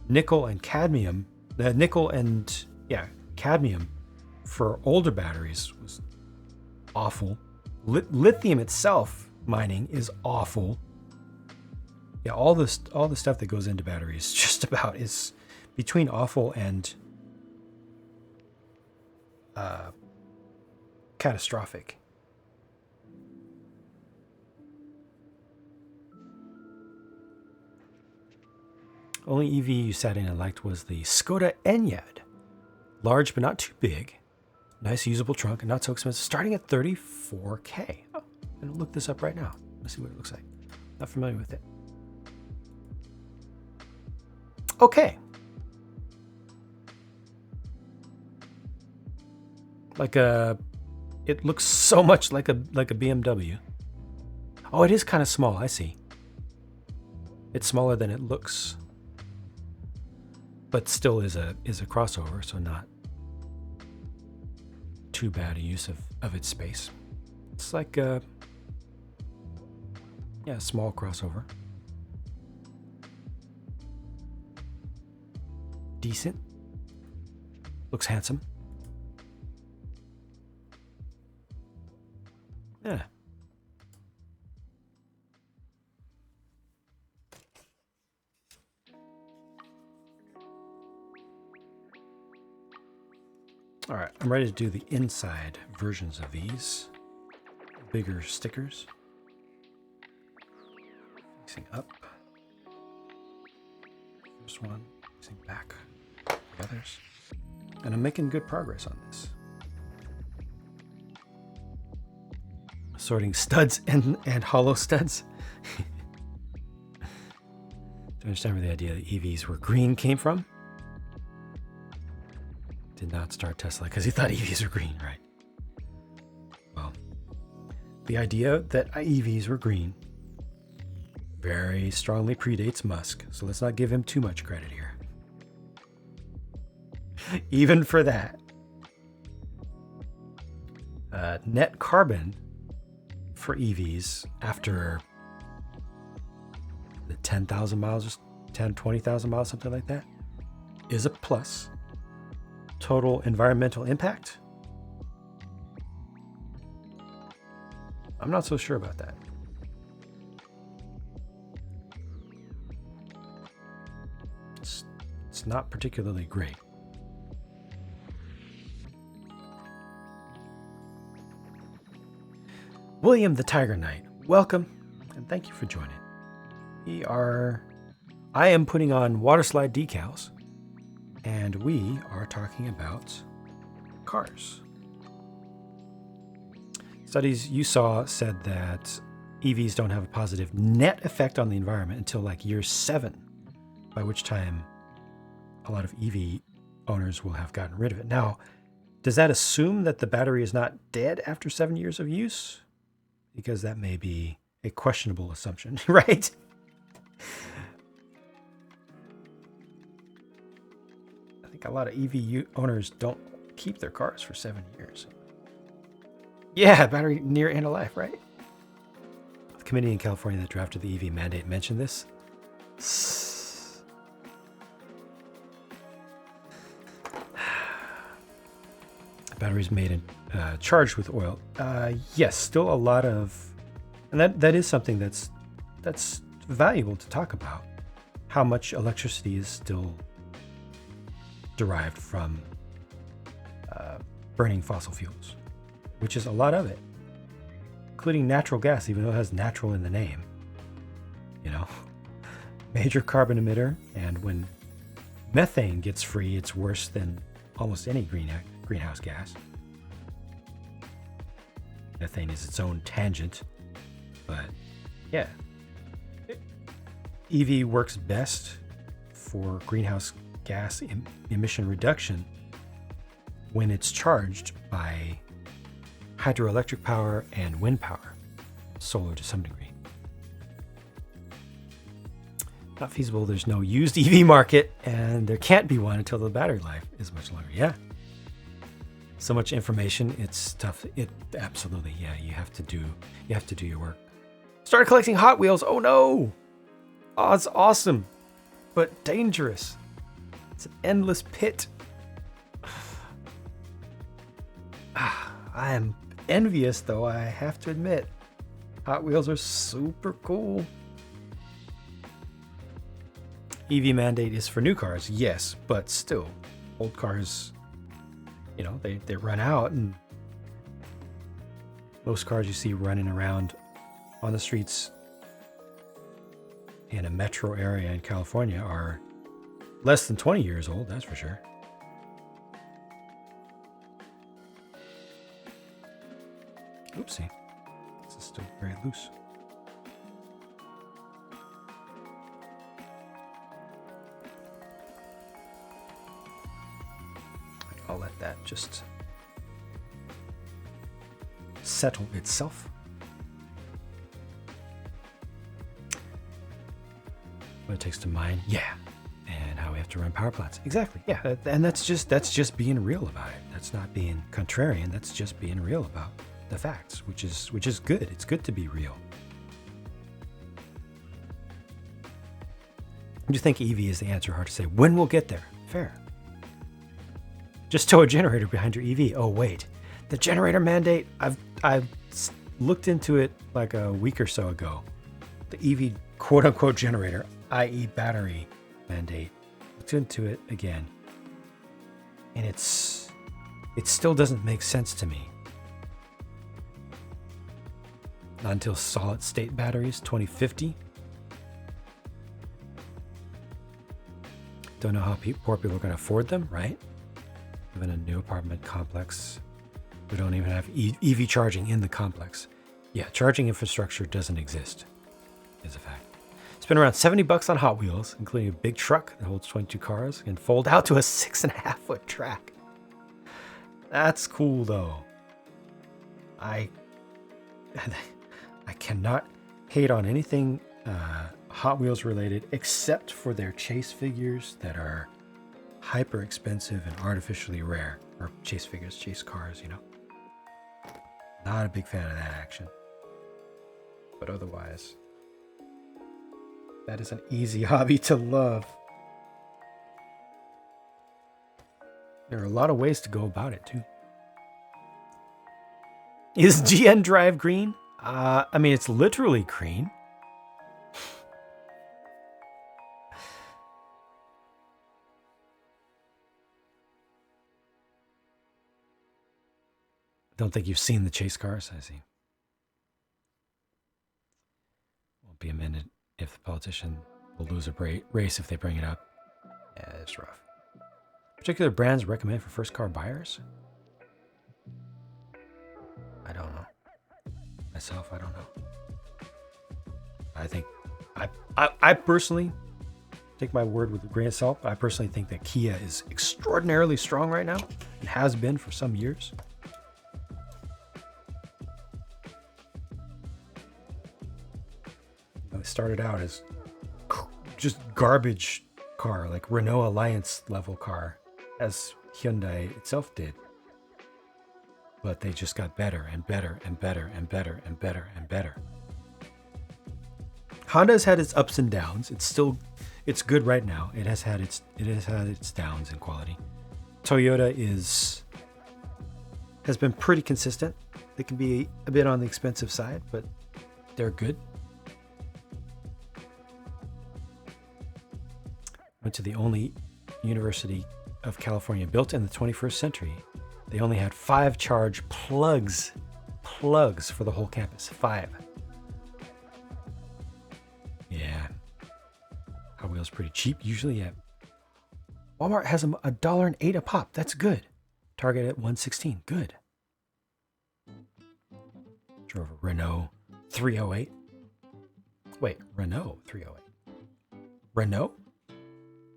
Nickel and cadmium. Cadmium for older batteries was awful. Lithium itself mining is awful. Yeah, all the stuff that goes into batteries just about is between awful and catastrophic. Only EV you sat in and liked was the Skoda Enyaq. Large but not too big. Nice usable trunk and not so expensive. Starting at $34K. Oh, I'm going to look this up right now. Let's see what it looks like. Not familiar with it. Okay. It looks so much like a BMW. Oh, it is kind of small. I see. It's smaller than it looks, but still is a crossover, so not too bad a use of its space. It's like a small crossover. Decent. Looks handsome. Yeah. All right, I'm ready to do the inside versions of these. Bigger stickers. Facing up. First one, facing back. The others. And I'm making good progress on this. Sorting studs and hollow studs. Do you understand where the idea that EVs were green came from? Did not start Tesla because he thought EVs were green, right? Well, the idea that EVs were green very strongly predates Musk, so let's not give him too much credit here. Even for that. Net carbon for EVs after the 10,000 miles, 20,000 miles, something like that, is a plus. Total environmental impact? I'm not so sure about that. It's not particularly great. William the Tiger Knight, welcome and thank you for joining. I am putting on water slide decals, and we are talking about cars. Studies you saw said that EVs don't have a positive net effect on the environment until like year 7, by which time a lot of EV owners will have gotten rid of it. Now, does that assume that the battery is not dead after 7 years of use? Because that may be a questionable assumption, right? I think a lot of EV owners don't keep their cars for 7 years. Yeah, battery near end of life, right? The committee in California that drafted the EV mandate mentioned this. Batteries made and charged with oil. Yes, still a lot of, and that is something that's valuable to talk about. How much electricity is still derived from burning fossil fuels, which is a lot of it, including natural gas, even though it has natural in the name. You know, major carbon emitter, and when methane gets free, it's worse than almost any greenhouse gas. Methane is its own tangent, but yeah. EV works best for greenhouse gas emission reduction when it's charged by hydroelectric power and wind power, solar to some degree. Not feasible, there's no used EV market, and there can't be one until the battery life is much longer. Yeah. So much information, it's tough. It absolutely, yeah, you have to do your work. Started collecting Hot Wheels. Oh no. Oh, it's awesome, but dangerous. It's an endless pit. I am envious, though, I have to admit. Hot Wheels are super cool. EV mandate is for new cars, yes, but still, old cars, you know, they run out, and most cars you see running around on the streets in a metro area in California are less than 20 years old, that's for sure. Oopsie. This is still very loose. I'll let that just settle itself. What it takes to mine, yeah, and how we have to run power plants, exactly, yeah, and that's just being real about it. That's not being contrarian. That's just being real about the facts, which is good. It's good to be real. You think EV is the answer? Hard to say. When we'll get there? Fair. Just tow a generator behind your EV. Oh wait, the generator mandate. I've looked into it like a week or so ago. The EV quote unquote generator, i.e. battery mandate. Looked into it again, and it still doesn't make sense to me. Not until solid state batteries 2050. Don't know how poor people are going to afford them, right? Live in a new apartment complex. We don't even have EV charging in the complex. Yeah, charging infrastructure doesn't exist, is a fact. Spend around $70 on Hot Wheels, including a big truck that holds 22 cars and fold out to a 6.5-foot track. That's cool, though. I cannot hate on anything Hot Wheels related, except for their chase figures that are hyper expensive and artificially rare. Or chase figures, chase cars, you know. Not a big fan of that action. But otherwise, that is an easy hobby to love. There are a lot of ways to go about it, too. Is GN Drive green? I mean, it's literally green. Don't think you've seen the chase cars, I see. Won't be amended if the politician will lose a race if they bring it up. Yeah, it's rough. Particular brands recommend for first car buyers? I don't know. Myself, I don't know. I think, I personally, take my word with a grain of salt, I personally think that Kia is extraordinarily strong right now and has been for some years. It started out as just garbage car, like Renault Alliance level car, as Hyundai itself did. But they just got better and better and better and better and better and better. Honda's had its ups and downs. It's good right now. It has had its downs in quality. Toyota has been pretty consistent. They can be a bit on the expensive side, but they're good. Went to the only University of California built in the 21st century. They only had 5 charge plugs for the whole campus. 5. Yeah. Hot Wheels pretty cheap usually. Yeah. Walmart has them $1.08 a pop. That's good. Target at $1.16. Good. Drove a Renault 308. Wait, Renault 308. Renault?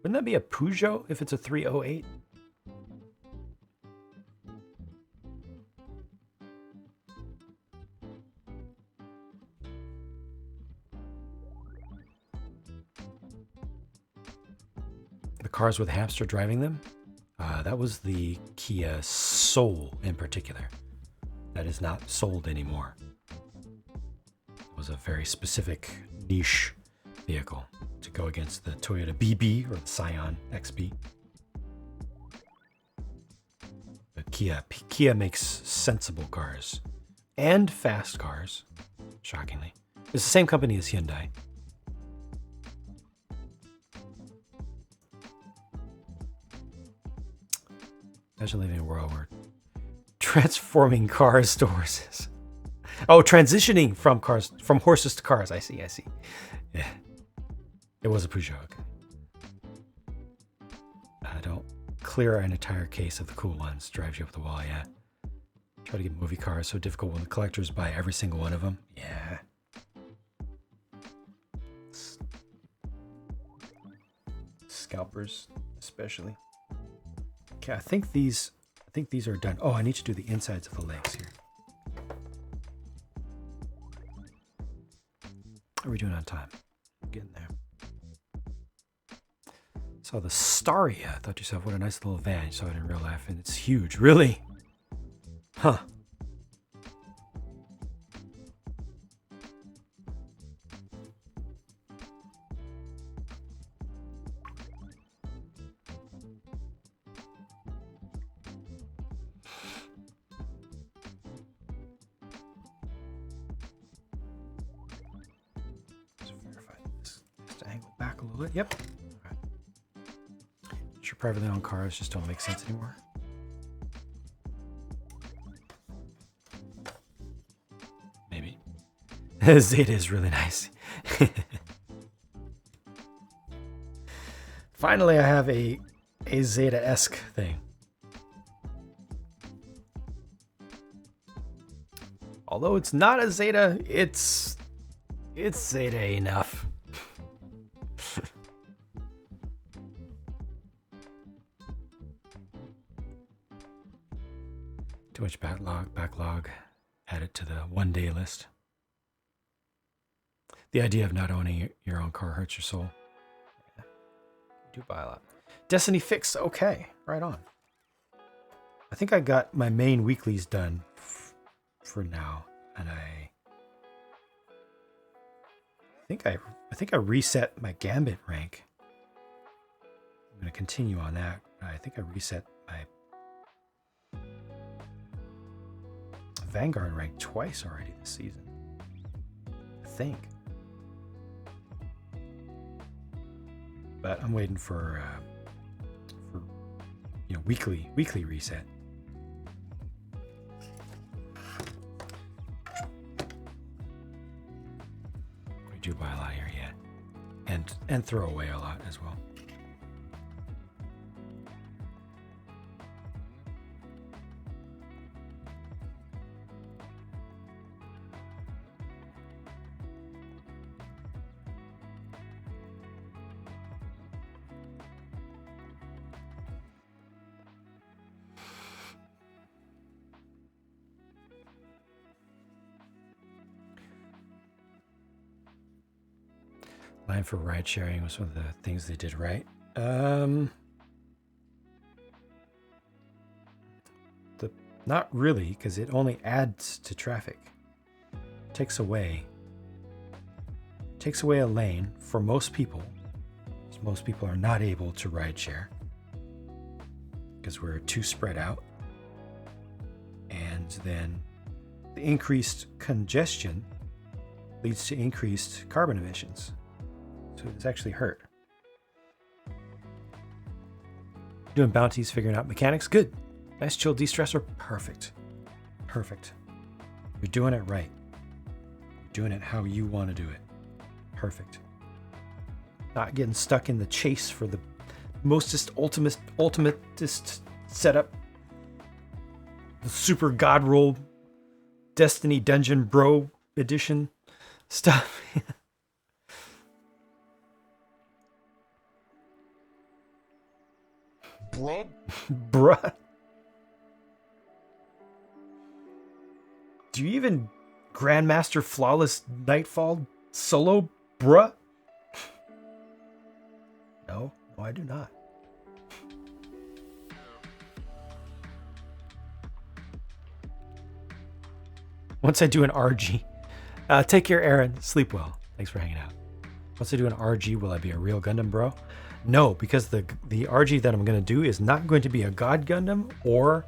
Wouldn't that be a Peugeot if it's a 308? The cars with hamster driving them? That was the Kia Soul in particular. That is not sold anymore. It was a very specific niche vehicle to go against the Toyota BB or the Scion XB. But Kia makes sensible cars and fast cars, shockingly. It's the same company as Hyundai. Imagine living in a world where transforming cars to horses. Oh, transitioning from horses to cars. I see. Yeah. It was a Peugeot. Don't clear an entire case of the cool ones. Drives you up the wall, yeah. Try to get movie cars so difficult when the collectors buy every single one of them. Yeah. Scalpers, especially. Okay, I think these I think these are done. Oh, I need to do the insides of the legs here. How are we doing on time? Getting there. Saw the Staria. Thought to yourself, what a nice little van. You saw it in real life, and it's huge. Really? Huh. Back a little bit. Yep. All right. Sure, privately owned cars just don't make sense anymore. Maybe. Zeta is really nice. Finally, I have a Zeta-esque thing. Although it's not a Zeta, it's Zeta enough. Too much backlog. Add it to the one-day list. The idea of not owning your own car hurts your soul. Yeah. You do buy a lot. Destiny Fix, okay, right on. I think I got my main weeklies done for now, and I think I reset my Gambit rank. I'm going to continue on that. I think I reset my Vanguard rank twice already this season. I think. But I'm waiting for weekly reset. We do buy a lot here, yeah. And throw away a lot as well. Line for ride sharing was one of the things they did right. Not really, because it only adds to traffic. Takes away a lane for most people. Most people are not able to ride share because we're too spread out. And then the increased congestion leads to increased carbon emissions. So it's actually hurt. Doing bounties, figuring out mechanics, good. Nice chill de-stressor, perfect. Perfect. You're doing it right. You're doing it how you want to do it. Perfect. Not getting stuck in the chase for the ultimatist setup. The super god roll Destiny Dungeon Bro edition stuff. Bruh. Do you even Grandmaster Flawless Nightfall solo, bruh? No, I do not. Once I do an RG. Take care, Aaron. Sleep well. Thanks for hanging out. Once I do an RG, will I be a real Gundam bro? No, because the RG that I'm going to do is not going to be a God Gundam or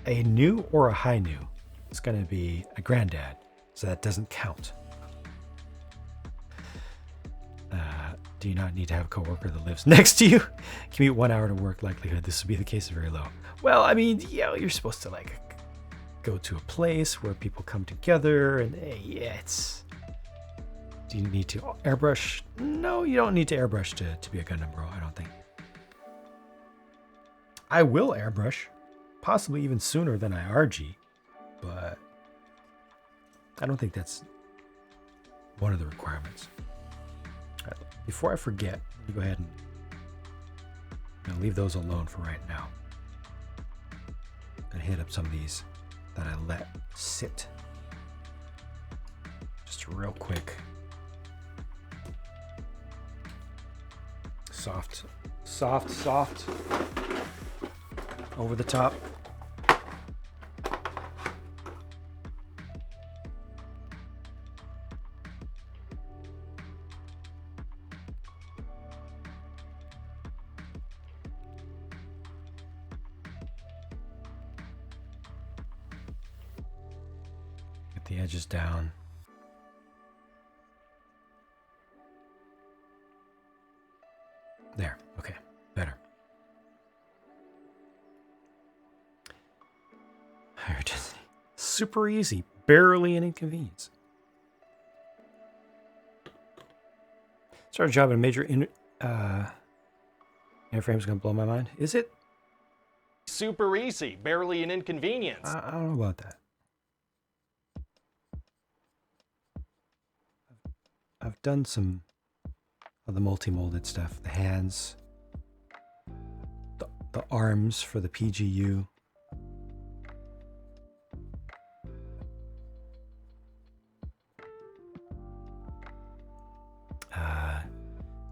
a new or a high new. It's going to be a granddad, so that doesn't count. Do you not need to have a coworker that lives next to you? Commute 1 hour to work, likelihood this will be the case is very low. Well, I mean, yeah, you're supposed to like go to a place where people come together and yeah, it's... Do you need to airbrush? No, you don't need to airbrush to be a Gundam bro, I don't think. I will airbrush, possibly even sooner than I RG, but I don't think that's one of the requirements. All right, before I forget, let me go ahead and leave those alone for right now. hit up some of these that I let sit. Just real quick. Soft, soft, soft. Over the top. Get the edges down. There, okay, better. Higher density. Super easy, barely an inconvenience. Start a job at a major airframe is going to blow my mind. Is it? Super easy, barely an inconvenience. I don't know about that. I've done some of the multi-molded stuff. The hands, the arms for the PGU.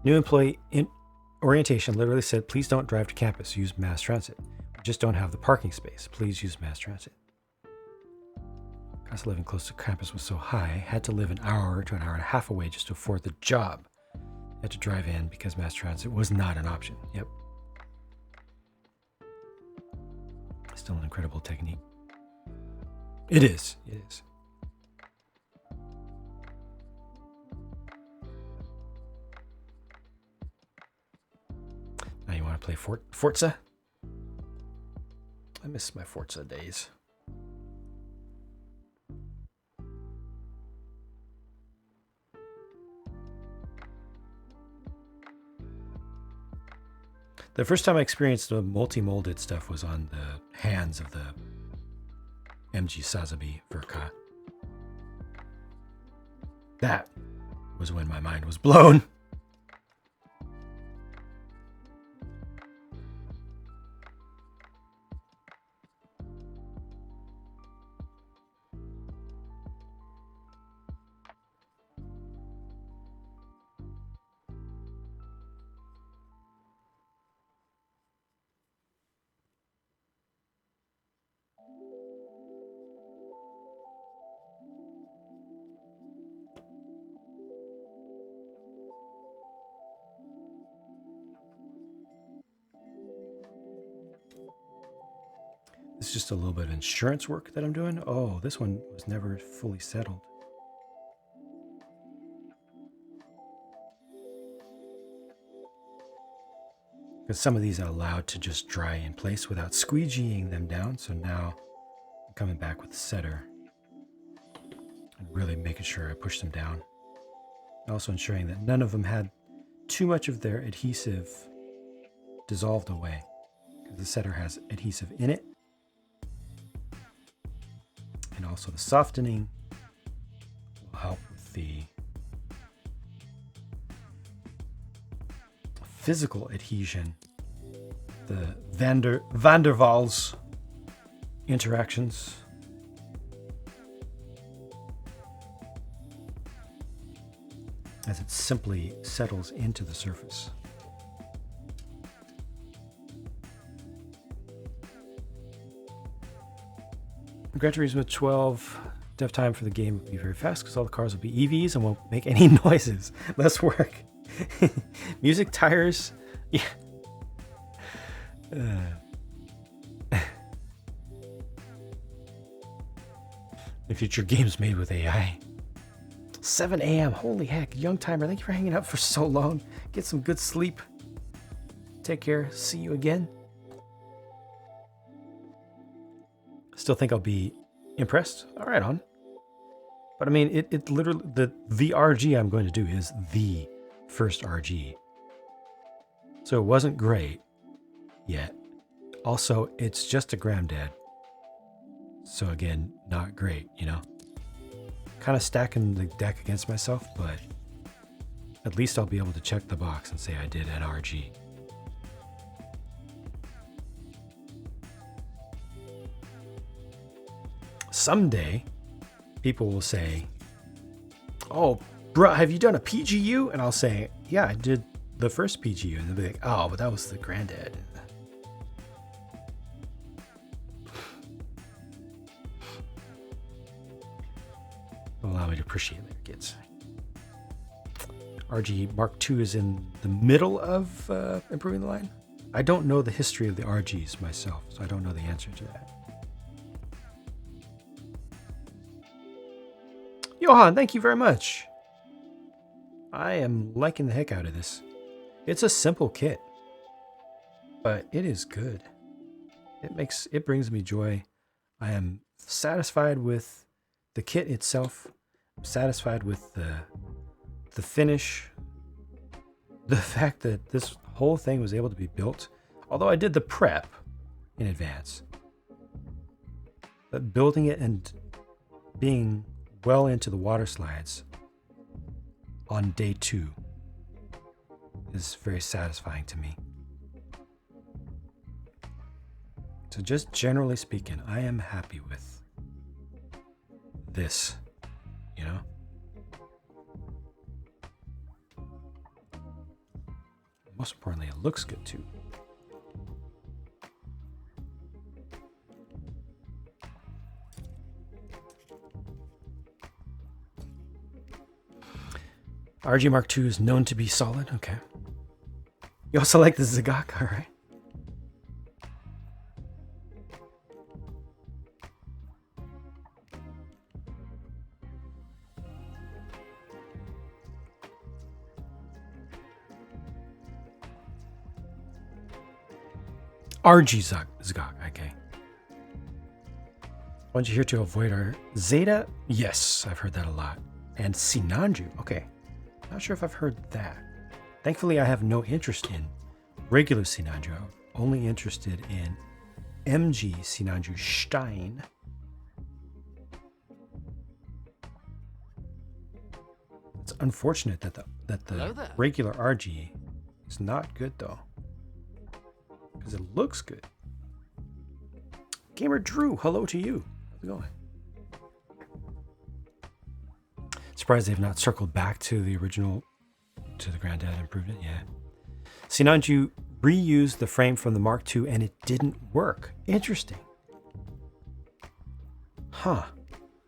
New employee in orientation literally said, please don't drive to campus, use mass transit. We just don't have the parking space. Please use mass transit. Cost of living close to campus was so high, had to live an hour to an hour and a half away just to afford the job. Had to drive in because mass transit was not an option. Yep. Still an incredible technique. It is. It is. Now you want to play Forza? I miss my Forza days. The first time I experienced the multi-molded stuff was on the hands of the MG Sazabi Verka. That was when my mind was blown. This is just a little bit of insurance work that I'm doing. Oh, this one was never fully settled. Because some of these are allowed to just dry in place without squeegeeing them down. So now I'm coming back with the setter and really making sure I push them down. Also ensuring that none of them had too much of their adhesive dissolved away, because the setter has adhesive in it. And also the softening will help with the physical adhesion, the van der Waals interactions. As it simply settles into the surface. Gran Turismo 12 dev time for the game will be very fast because all the cars will be EVs and won't make any noises. Less work. Music, tires. Yeah. The future games made with AI. 7 a.m. Holy heck. Young timer, thank you for hanging out for so long. Get some good sleep. Take care. See you again. Still think I'll be impressed. All right, on. But I mean, it literally, the RG I'm going to do is the first RG. So it wasn't great yet. Also, it's just a granddad. So again, not great, you know? Kind of stacking the deck against myself, but at least I'll be able to check the box and say I did an RG. someday people will say, oh, bro, have you done a PGU? And I'll say, yeah, I did the first PGU. And they'll be like, oh, but that was the granddad. Allow me to appreciate their kids. RG Mark II is in the middle of improving the line. I don't know the history of the RGs myself, so I don't know the answer to that. Johan, thank you very much. I am liking the heck out of this. It's a simple kit, but it is good. It brings me joy. I am satisfied with the kit itself. I'm satisfied with the finish. The fact that this whole thing was able to be built, although I did the prep in advance. But building it and being well into the water slides on day 2 is very satisfying to me. So just generally speaking, I am happy with this, you know? Most importantly, it looks good too. RG Mark II is known to be solid. Okay. You also like the Zagak, all right? RG Zagak, okay. Want you here to avoid our Zeta? Yes, I've heard that a lot. And Sinanju, okay. Not sure if I've heard that. Thankfully, I have no interest in regular Sinanju. I'm only interested in MG Sinanju Stein. It's unfortunate that the regular RG is not good though, because it looks good. Gamer Drew, hello to you. How's it going? Surprised they've not circled back to the original, to the Granddad improved it. Yeah. Sinanju reused the frame from the Mark II and it didn't work. Interesting. Huh.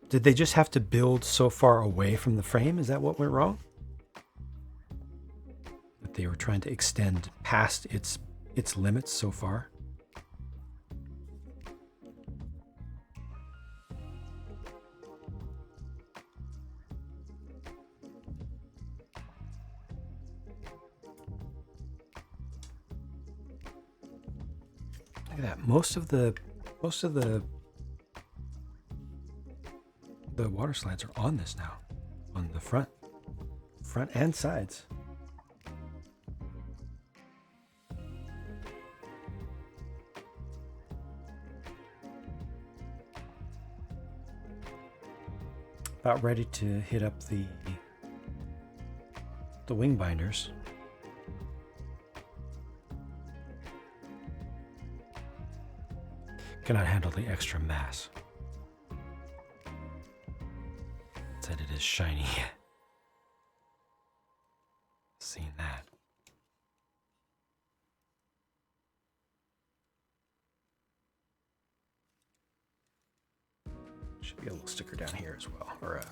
Did they just have to build so far away from the frame? Is that what went wrong? That they were trying to extend past its limits so far? Look at that. Most of the water slides are on this now, on the front and sides. About ready to hit up the wing binders. Cannot handle the extra mass. Said it is shiny. Seen that. Should be a little sticker down here as well, or a